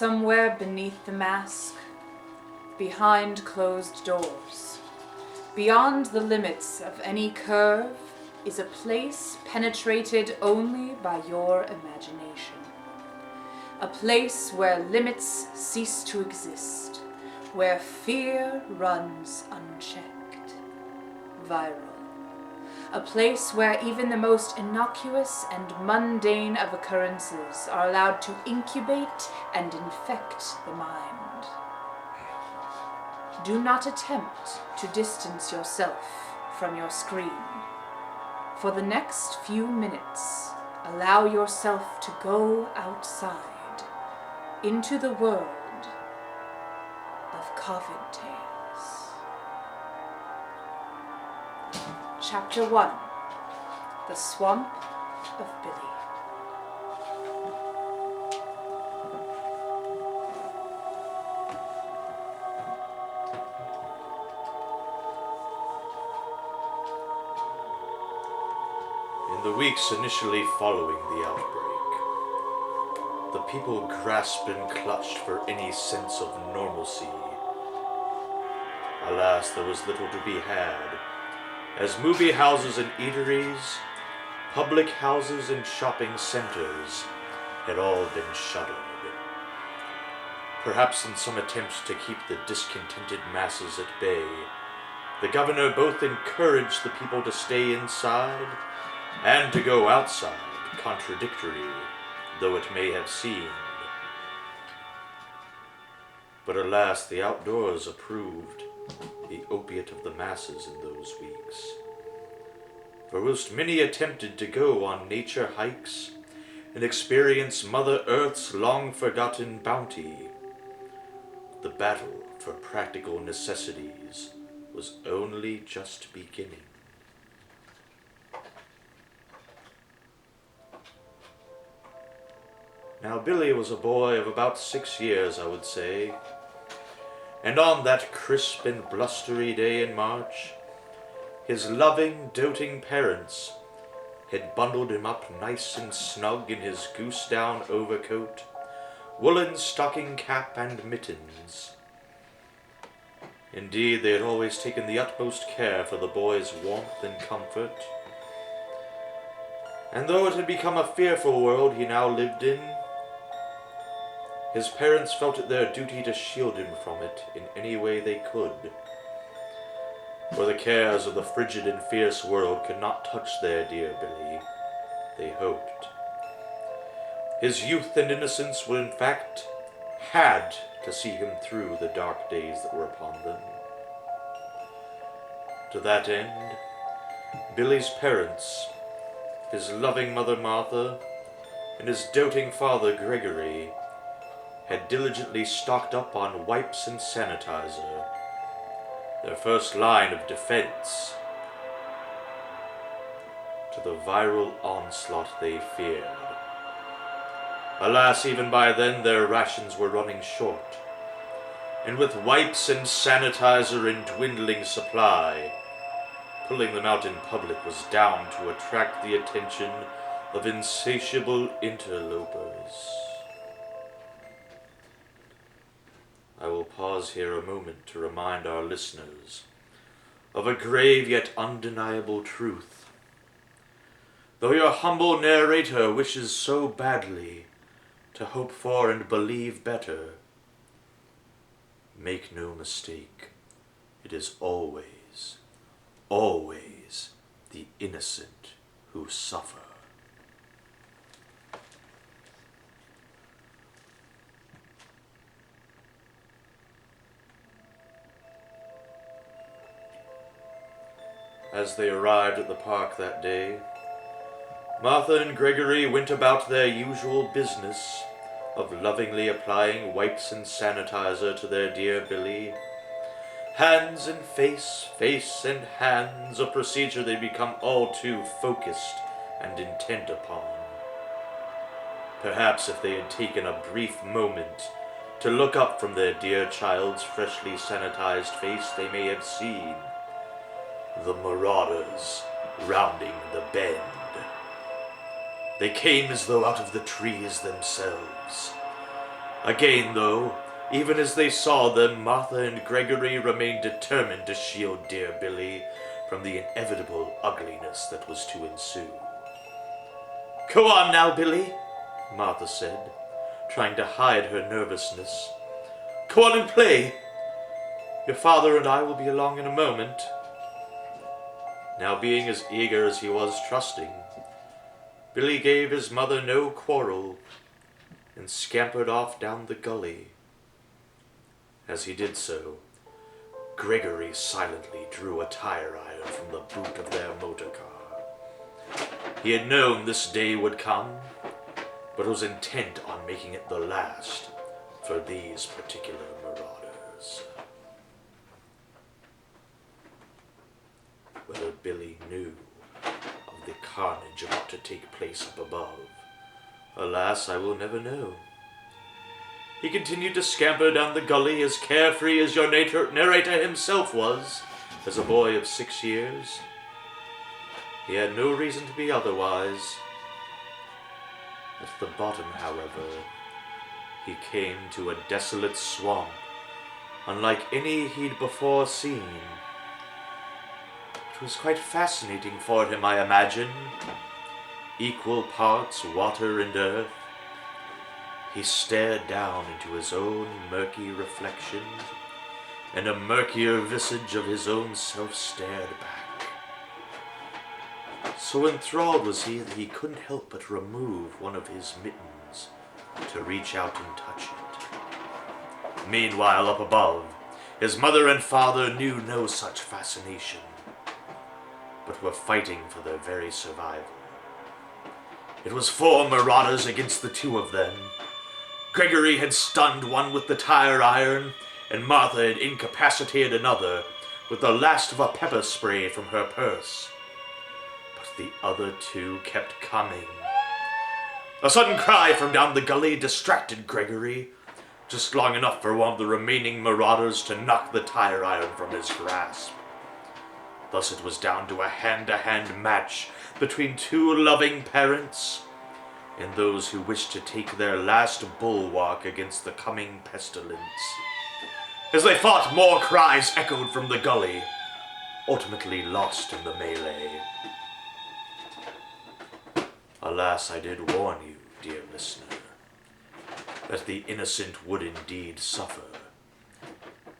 somewhere beneath the mask, behind closed doors, beyond the limits of any curve, is a place penetrated only by your imagination. A place where limits cease to exist, where fear runs unchecked. Viral. A place where even the most innocuous and mundane of occurrences are allowed to incubate and infect the mind. Do not attempt to distance yourself from your screen. For the next few minutes, allow yourself to go outside, into the world of COVID tales. Chapter 1. The Swamp of Billy. In the weeks initially following the outbreak, the people grasped and clutched for any sense of normalcy. Alas, there was little to be had, as movie houses and eateries, public houses and shopping centers had all been shuttered. Perhaps in some attempts to keep the discontented masses at bay, the governor both encouraged the people to stay inside and to go outside, contradictory though it may have seemed. But alas, the outdoors proved the opiate of the masses in those weeks. For whilst many attempted to go on nature hikes and experience Mother Earth's long-forgotten bounty, the battle for practical necessities was only just beginning. Now Billy was a boy of about 6 years, I would say, and on that crisp and blustery day in March, his loving, doting parents had bundled him up nice and snug in his goose-down overcoat, woolen stocking cap and mittens. Indeed, they had always taken the utmost care for the boy's warmth and comfort, and though it had become a fearful world he now lived in, his parents felt it their duty to shield him from it in any way they could. For the cares of the frigid and fierce world could not touch their dear Billy, they hoped. His youth and innocence would in fact had to see him through the dark days that were upon them. To that end, Billy's parents, his loving mother Martha, and his doting father Gregory, had diligently stocked up on wipes and sanitizer, their first line of defense to the viral onslaught they feared. Alas, even by then their rations were running short, and with wipes and sanitizer in dwindling supply, pulling them out in public was down to attract the attention of insatiable interlopers. I will pause here a moment to remind our listeners of a grave yet undeniable truth. Though your humble narrator wishes so badly to hope for and believe better, make no mistake, it is always, always the innocent who suffer. As they arrived at the park that day, Martha and Gregory went about their usual business of lovingly applying wipes and sanitizer to their dear Billy. Hands and face, face and hands, a procedure they become all too focused and intent upon. Perhaps if they had taken a brief moment to look up from their dear child's freshly sanitized face, they may have seen the marauders rounding the bend. They came as though out of the trees themselves, Again, though, even as they saw them, Martha and Gregory remained determined to shield dear Billy from the inevitable ugliness that was to ensue. "Go on now, Billy," Martha said, trying to hide her nervousness. "Go on and play. Your father and I will be along in a moment." Now, being as eager as he was trusting, Billy gave his mother no quarrel and scampered off down the gully. As he did so, Gregory silently drew a tire iron from the boot of their motor car. He had known this day would come, but was intent on making it the last for these particular marauders. Whether Billy knew of the carnage about to take place up above, alas, I will never know. He continued to scamper down the gully as carefree as your narrator himself was, as a boy of 6 years. He had no reason to be otherwise. At the bottom, however, he came to a desolate swamp, unlike any he'd before seen. It was quite fascinating for him, I imagine. Equal parts water and earth. He stared down into his own murky reflection, and a murkier visage of his own self stared back. So enthralled was he that he couldn't help but remove one of his mittens to reach out and touch it. Meanwhile, up above, his mother and father knew no such fascination, but were fighting for their very survival. It was 4 marauders against the 2 of them. Gregory had stunned one with the tire iron, and Martha had incapacitated another with the last of a pepper spray from her purse. But the other 2 kept coming. A sudden cry from down the gully distracted Gregory, just long enough for one of the remaining marauders to knock the tire iron from his grasp. Thus it was down to a hand-to-hand match between 2 loving parents and those who wished to take their last bulwark against the coming pestilence. As they fought, more cries echoed from the gully, ultimately lost in the melee. Alas, I did warn you, dear listener, that the innocent would indeed suffer,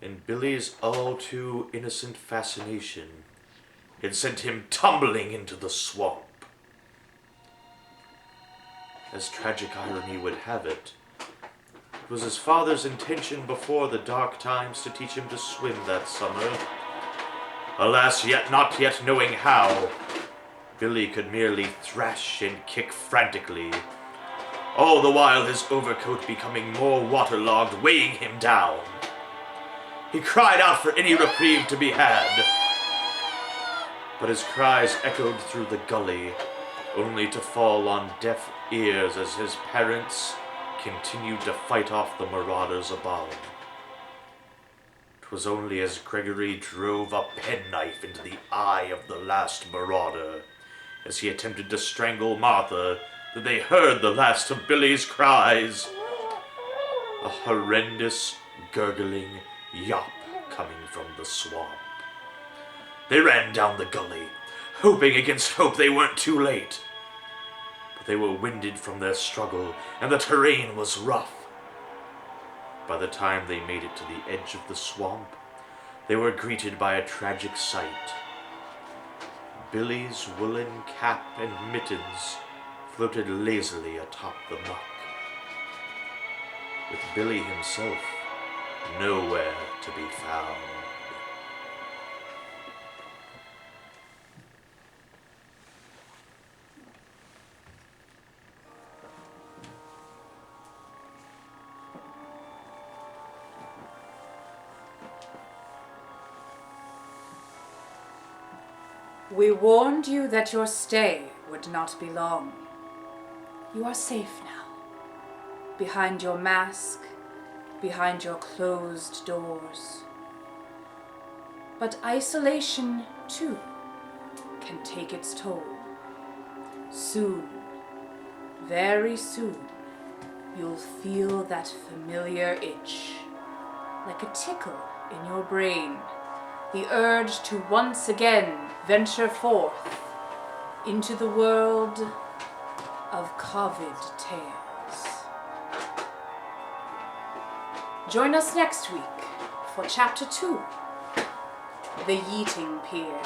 and Billy's all too innocent fascination had sent him tumbling into the swamp. As tragic irony would have it, it was his father's intention before the dark times to teach him to swim that summer. Alas, not yet knowing how, Billy could merely thrash and kick frantically, all the while his overcoat becoming more waterlogged, weighing him down. He cried out for any reprieve to be had, but his cries echoed through the gully, only to fall on deaf ears as his parents continued to fight off the marauders above. It was only as Gregory drove a penknife into the eye of the last marauder, as he attempted to strangle Martha, that they heard the last of Billy's cries. A horrendous, gurgling yop coming from the swamp. They ran down the gully, hoping against hope they weren't too late. But they were winded from their struggle, and the terrain was rough. By the time they made it to the edge of the swamp, they were greeted by a tragic sight. Billy's woolen cap and mittens floated lazily atop the muck, with Billy himself nowhere to be found. We warned you that your stay would not be long. You are safe now, behind your mask, behind your closed doors. But isolation, too, can take its toll. Soon, very soon, you'll feel that familiar itch, like a tickle in your brain, the urge to once again venture forth into the world of COVID tales. Join us next week for Chapter 2, The Yeeting Pier.